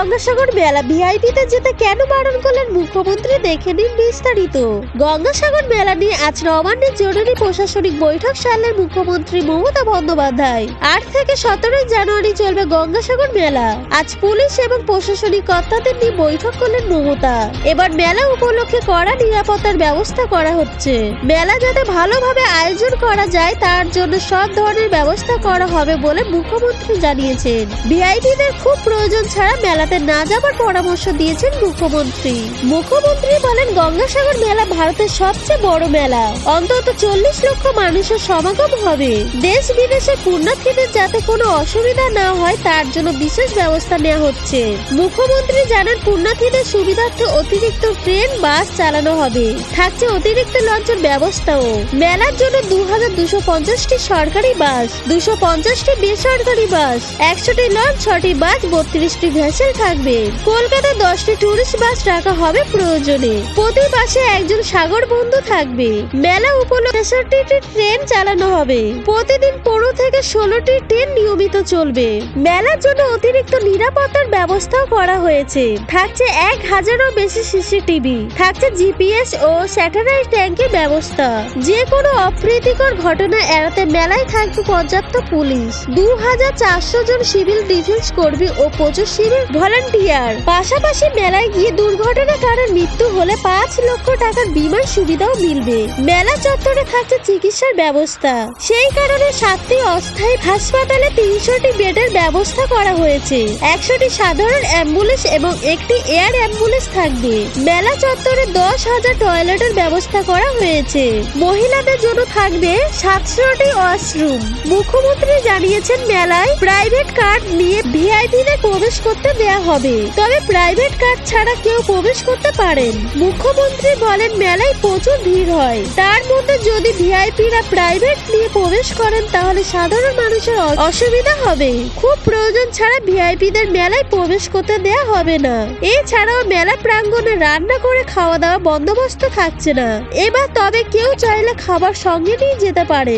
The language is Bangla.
গঙ্গাসাগর মেলা ভিআইপিতে যেতে কেন বারণ করলেন মুখ্যমন্ত্রী, দেখে নিন বিস্তারিত। গঙ্গাসাগর মেলা নিয়ে আজ নবান্নের জরুরি প্রশাসনিক বৈঠক সারলেন মুখ্যমন্ত্রী মমতা বন্দ্যোপাধ্যায়। 8 থেকে 17 জানুয়ারি চলবে গঙ্গাসাগর মেলা। আজ পুলিশ এবং প্রশাসনিক কর্তাদের নিয়ে বৈঠক করলেন মমতা। এবার মেলা উপলক্ষে কড়া নিরাপত্তার ব্যবস্থা করা হচ্ছে। মেলা যাতে ভালোভাবে আয়োজন করা যায় তার জন্য সব ধরনের ব্যবস্থা করা হবে বলে মুখ্যমন্ত্রী জানিয়েছেন। ভিআইপিদের খুব প্রয়োজন ছাড়া মেলাতে না যাবার পরামর্শ দিয়েছেন মুখ্যমন্ত্রী। মুখ্যমন্ত্রী বলেন, গঙ্গাসাগর মেলা ভারতের সবচেয়ে বড় মেলা। অন্তত 40 লক্ষ মানুষের সমাগম হবে। দেশ বিদেশের পুণ্যার্থীদের যাতে কোনো অসুবিধা না হয় তার জন্য বিশেষ ব্যবস্থা নেওয়া হচ্ছে। মুখ্যমন্ত্রী জানান, পুণ্যার্থীদের সুবিধার্থে অতিরিক্ত ট্রেন, বাস চালানো হবে। থাকছে অতিরিক্ত লঞ্চের ব্যবস্থাও। মেলার জন্য 2250টি সরকারি বাস, 250টি বেসরকারি বাস, 100টি লঞ্চ, 6টি বাস, 32টি ভেসেল থাকবে। কলকাতায় 10টি টুরিস্ট বাস রাখা হবে প্রয়োজনে। প্রতি বাসে একজন সাগর বন্ধু থাকবে। মেলা উপলক্ষে 63টি ট্রেন চালানো হবে। প্রতিদিন 15 থেকে 16টি ট্রেন নিয়মিত চলবে। মেলার জন্য অতিরিক্ত নিরাপত্তার ব্যবস্থাও করা হয়েছে। থাকছে 1000-এরও বেশি সিসিটিভি, থাকছে জিপিএস ও স্যাটেলাইট ট্যাঙ্কের ব্যবস্থা। যে কোনো অপ্রীতিকর ঘটনা এড়াতে মেলায় থাকবে পর্যাপ্ত পুলিশ, 2400 জন সিভিল ডিফেন্স কর্মী ও 25 সিভিল ভলান্টিয়ার। পাশাপাশি মেলায় গিয়ে দুর্ঘটনার কারণে মৃত্যু হলে 5 লক্ষ টাকার বীমার সুবিধাও মিলবে। মেলা চত্বরে থাকছে চিকিৎসার ব্যবস্থা। সেই কারণে 7টি অস্থায়ী হাসপাতালে 300টি বেডের ব্যবস্থা করা হয়েছে। 100টি সাধারণ অ্যাম্বুলেন্স এবং একটি এয়ার অ্যাম্বুলেন্স থাকবে। মেলা চত্বরে 10,000 টয়লেটের ব্যবস্থা করা হয়েছে। মহিলাদের জন্য থাকবে 700টি ওয়াশরুম। মুখ্যমন্ত্রী জানিয়েছেন, মেলায় প্রাইভেট কার নিয়ে ভিআইপিদের প্রবেশ করতে দেয়া হবে, তবে প্রাইভেট কার ছাড়া কেউ প্রবেশ করতে পারেন। মুখ্যমন্ত্রী বলেন, মেলায় প্রচুর ভিড় হয়, তার মধ্যে যদি ভিআইপিরা প্রাইভেট নিয়ে প্রবেশ করেন তাহলে সাধারণ মানুষের অসুবিধা হবে। খুব প্রয়োজন ছাড়া ভিআইপিদের মেলায় প্রবেশ করতে দেয়া হবে না। এছাড়াও মেলা প্রাঙ্গণে রান্না করে খাওয়া দাওয়া বন্দোবস্ত থাকছে না এবার, তবে কেউ চাইলে খাবার সঙ্গে নিয়ে যেতে পারে।